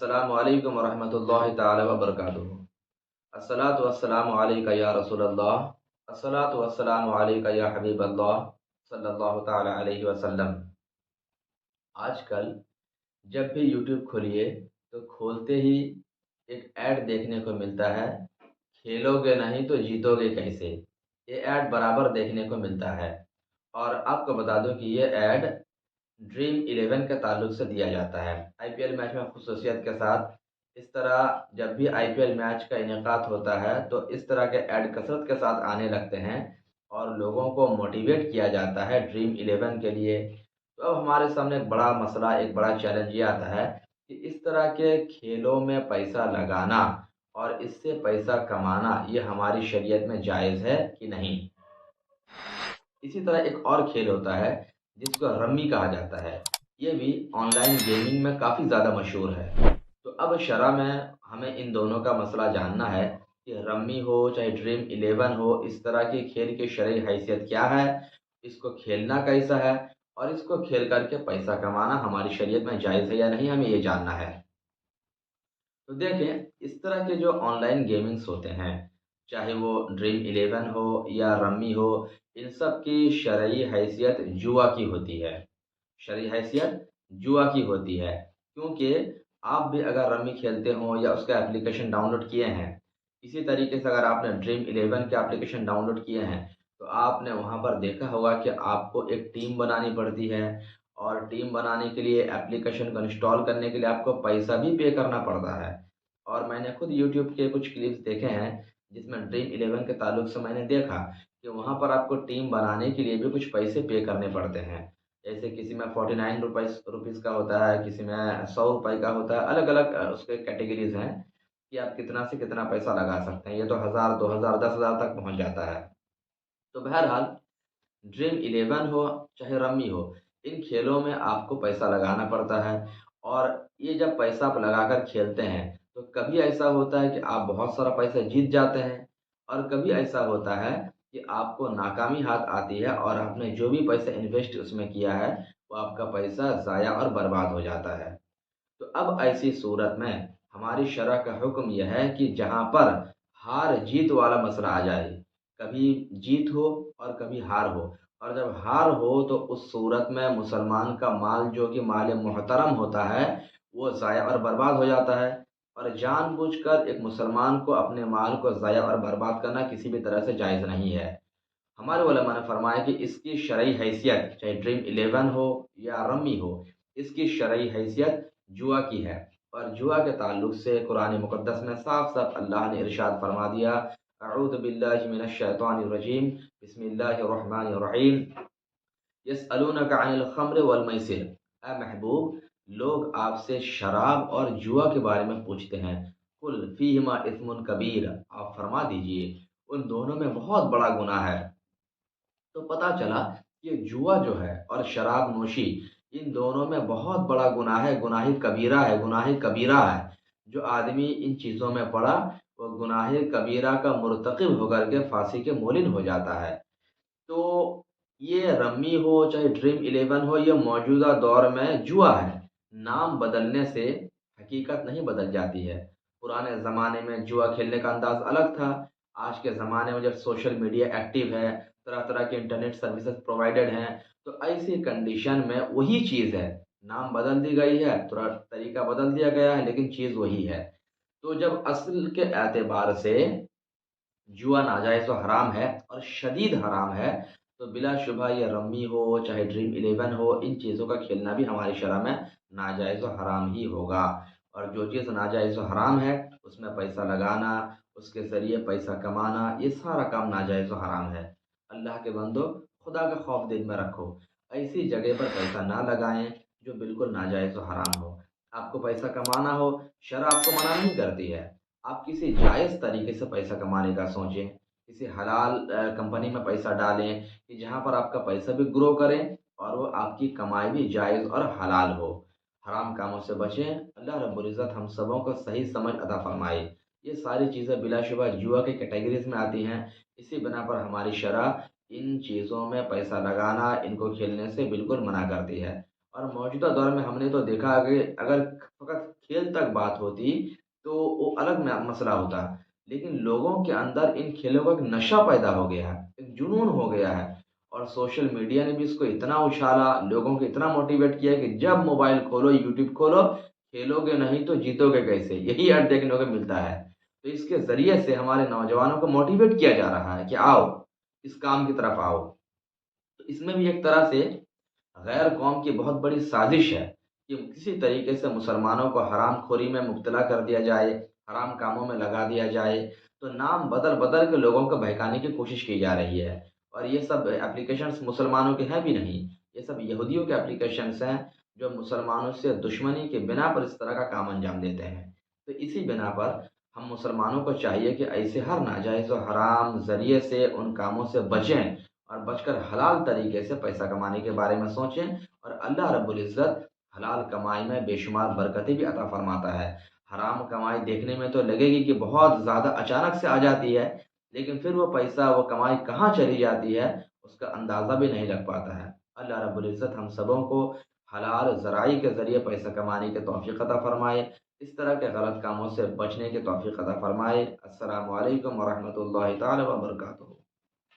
السلام علیکم ورحمۃ اللہ تعالی وبرکاتہ۔ الصلاۃ والسلام علیک یا رسول اللہ، الصلاۃ والسلام علیک یا حبیب اللہ صلی اللہ تعالی علیہ وسلم۔ آج کل جب بھی یوٹیوب کھولیے تو کھولتے ہی ایک ایڈ دیکھنے کو ملتا ہے، کھیلو گے نہیں تو جیتو گے کیسے۔ یہ ایڈ برابر دیکھنے کو ملتا ہے، اور آپ کو بتا دوں کہ یہ ایڈ ڈریم 11 کے تعلق سے دیا جاتا ہے۔ آئی پی ایل میچ میں خصوصیت کے ساتھ اس طرح جب بھی آئی پی ایل میچ کا انعقاد ہوتا ہے تو اس طرح کے ایڈ کثرت کے ساتھ آنے لگتے ہیں اور لوگوں کو موٹیویٹ کیا جاتا ہے ڈریم 11 کے لیے۔ تو اب ہمارے سامنے ایک بڑا مسئلہ، ایک بڑا چیلنج یہ آتا ہے کہ اس طرح کے کھیلوں میں پیسہ لگانا اور اس سے پیسہ کمانا یہ ہماری شریعت میں جائز ہے کہ نہیں۔ اسی طرح ایک اور کھیل ہوتا ہے جس کو رمی کہا جاتا ہے، یہ بھی آن لائن گیمنگ میں کافی زیادہ مشہور ہے۔ تو اب شرح میں ہمیں ان دونوں کا مسئلہ جاننا ہے کہ رمی ہو چاہے ڈریم 11 ہو، اس طرح کے کھیل کی شرعی حیثیت کیا ہے، اس کو کھیلنا کیسا ہے، اور اس کو کھیل کر کے پیسہ کمانا ہماری شریعت میں جائز ہے یا نہیں، ہمیں یہ جاننا ہے۔ تو دیکھیں، اس طرح کے جو آن لائن گیمنگس ہوتے ہیں، چاہے وہ ڈریم 11 ہو یا رمی ہو، ان سب کی شرعی حیثیت جوا کی ہوتی ہے۔ شرعی حیثیت جوا کی ہوتی ہے، کیونکہ آپ بھی اگر رمی کھیلتے ہوں یا اس کا اپلیکیشن ڈاؤن لوڈ کیے ہیں، اسی طریقے سے اگر آپ نے ڈریم 11 کے اپلیکیشن ڈاؤن لوڈ کیے ہیں تو آپ نے وہاں پر دیکھا ہوگا کہ آپ کو ایک ٹیم بنانی پڑتی ہے، اور ٹیم بنانے کے لیے اپلیکیشن کو انسٹال کرنے کے لیے آپ کو پیسہ بھی پے کرنا پڑتا ہے۔ اور میں نے خود یوٹیوب کے کچھ کلپس دیکھے ہیں جس میں ڈریم 11 کے تعلق سے میں نے دیکھا کہ وہاں پر آپ کو ٹیم بنانے کے لیے بھی کچھ پیسے پے کرنے پڑتے ہیں۔ جیسے کسی میں 49 روپیز کا ہوتا ہے، کسی میں 100 روپے کا ہوتا ہے، الگ الگ اس کے کیٹیگریز ہیں کہ آپ کتنا سے کتنا پیسہ لگا سکتے ہیں۔ یہ تو 1000 2000 10,000 تک پہنچ جاتا ہے۔ تو بہرحال ڈریم 11 ہو چاہے رمی ہو، ان کھیلوں میں آپ کو پیسہ لگانا پڑتا ہے، اور یہ جب پیسہ آپ لگا کر کھیلتے ہیں تو کبھی ایسا ہوتا ہے کہ آپ بہت سارا پیسہ جیت جاتے ہیں، اور کبھی ایسا ہوتا ہے کہ آپ کو ناکامی ہاتھ آتی ہے اور آپ نے جو بھی پیسہ انویسٹ اس میں کیا ہے وہ آپ کا پیسہ ضائع اور برباد ہو جاتا ہے۔ تو اب ایسی صورت میں ہماری شرع کا حکم یہ ہے کہ جہاں پر ہار جیت والا مسئلہ آ جائے، کبھی جیت ہو اور کبھی ہار ہو، اور جب ہار ہو تو اس صورت میں مسلمان کا مال جو کہ مال محترم ہوتا ہے وہ ضائع اور برباد ہو جاتا ہے، اور جان بوجھ کر ایک مسلمان کو اپنے مال کو ضائع اور برباد کرنا کسی بھی طرح سے جائز نہیں ہے۔ ہمارے علماء نے فرمایا کہ اس کی شرعی حیثیت چاہے ڈریم 11 ہو یا رمی ہو، اس کی شرعی حیثیت جوا کی ہے، اور جوا کے تعلق سے قرآن مقدس میں صاف صاف اللہ نے ارشاد فرما دیا: اعوذ باللہ من الشیطان الرجیم، بسم اللہ الرحمن الرحیم، یسألونک عن الخمر والمیسر۔ اے محبوب، لوگ آپ سے شراب اور جوا کے بارے میں پوچھتے ہیں، قل فیہما اثم کبیر، آپ فرما دیجئے ان دونوں میں بہت بڑا گناہ ہے۔ تو پتہ چلا کہ جوا جو ہے اور شراب نوشی، ان دونوں میں بہت بڑا گناہ ہے، گناہ کبیرہ ہے، گناہ کبیرہ ہے۔ جو آدمی ان چیزوں میں پڑا وہ گناہ کبیرہ کا مرتکب ہو کر کے پھانسی کے مولن ہو جاتا ہے۔ تو یہ رمی ہو چاہے ڈریم 11 ہو، یہ موجودہ دور میں جوا ہے، نام بدلنے سے حقیقت نہیں بدل جاتی ہے۔ پرانے زمانے میں جوا کھیلنے کا انداز الگ تھا، آج کے زمانے میں جب سوشل میڈیا ایکٹیو ہے، طرح طرح کے انٹرنیٹ سروسز پرووائڈڈ ہیں، تو ایسی کنڈیشن میں وہی چیز ہے، نام بدل دی گئی ہے، تھوڑا طریقہ بدل دیا گیا ہے، لیکن چیز وہی ہے۔ تو جب اصل کے اعتبار سے جوا ناجائز و حرام ہے اور شدید حرام ہے، تو بلا شبہ یہ رمی ہو چاہے ڈریم 11 ہو، ان چیزوں کا کھیلنا بھی ہماری شرع میں ناجائز و حرام ہی ہوگا۔ اور جو چیز ناجائز و حرام ہے اس میں پیسہ لگانا، اس کے ذریعے پیسہ کمانا، یہ سارا کام ناجائز و حرام ہے۔ اللہ کے بندو، خدا کا خوف دل میں رکھو، ایسی جگہ پر پیسہ نہ لگائیں جو بالکل ناجائز و حرام ہو۔ آپ کو پیسہ کمانا ہو، شرع آپ کو منع نہیں کرتی ہے، آپ کسی جائز طریقے سے پیسہ کمانے کا سوچیں، کسی حلال کمپنی میں پیسہ ڈالیں کہ جہاں پر آپ کا پیسہ بھی گرو کریں اور وہ آپ کی کمائی بھی جائز اور حلال ہو۔ حرام کاموں سے بچیں، اللہ رب العزت ہم سبوں کو صحیح سمجھ عطا فرمائے۔ یہ ساری چیزیں بلا شبہ جوا کے کیٹیگریز میں آتی ہیں، اسی بنا پر ہماری شرع ان چیزوں میں پیسہ لگانا، ان کو کھیلنے سے بالکل منع کرتی ہے۔ اور موجودہ دور میں ہم نے تو دیکھا کہ اگر فقط کھیل تک بات ہوتی تو وہ الگ مسئلہ ہوتا، لیکن لوگوں کے اندر ان کھیلوں کا ایک نشہ پیدا ہو گیا ہے، ایک جنون ہو گیا ہے، اور سوشل میڈیا نے بھی اس کو اتنا اچھالا، لوگوں کو اتنا موٹیویٹ کیا کہ جب موبائل کھولو، یوٹیوب کھولو، کھیلو گے نہیں تو جیتو گے کیسے، یہی ایڈ دیکھنے کو ملتا ہے۔ تو اس کے ذریعے سے ہمارے نوجوانوں کو موٹیویٹ کیا جا رہا ہے کہ آؤ، اس کام کی طرف آؤ۔ تو اس میں بھی ایک طرح سے غیر قوم کی بہت بڑی سازش ہے کہ کسی طریقے سے مسلمانوں کو حرام خوری میں مبتلا کر دیا جائے، حرام کاموں میں لگا دیا جائے، تو نام بدل بدل کے لوگوں کو بہکانے کی کوشش کی جا رہی ہے۔ اور یہ سب اپلیکیشنز مسلمانوں کے ہیں بھی نہیں، یہ سب یہودیوں کے اپلیکیشنز ہیں جو مسلمانوں سے دشمنی کے بنا پر اس طرح کا کام انجام دیتے ہیں۔ تو اسی بنا پر ہم مسلمانوں کو چاہیے کہ ایسے ہر ناجائز و حرام ذریعے سے ان کاموں سے بچیں، اور بچ کر حلال طریقے سے پیسہ کمانے کے بارے میں سوچیں، اور اللہ رب العزت حلال کمائی میں بے شمار برکتیں بھی عطا فرماتا ہے۔ حرام کمائی دیکھنے میں تو لگے گی کہ بہت زیادہ اچانک سے آ جاتی ہے، لیکن پھر وہ پیسہ، وہ کمائی کہاں چلی جاتی ہے اس کا اندازہ بھی نہیں لگ پاتا ہے۔ اللہ رب العزت ہم سبوں کو حلال ذرائع کے ذریعے پیسہ کمانے کے توفیق عطا فرمائے، اس طرح کے غلط کاموں سے بچنے کے توفیق عطا فرمائے۔ السلام علیکم ورحمۃ اللہ تعالی وبرکاتہ۔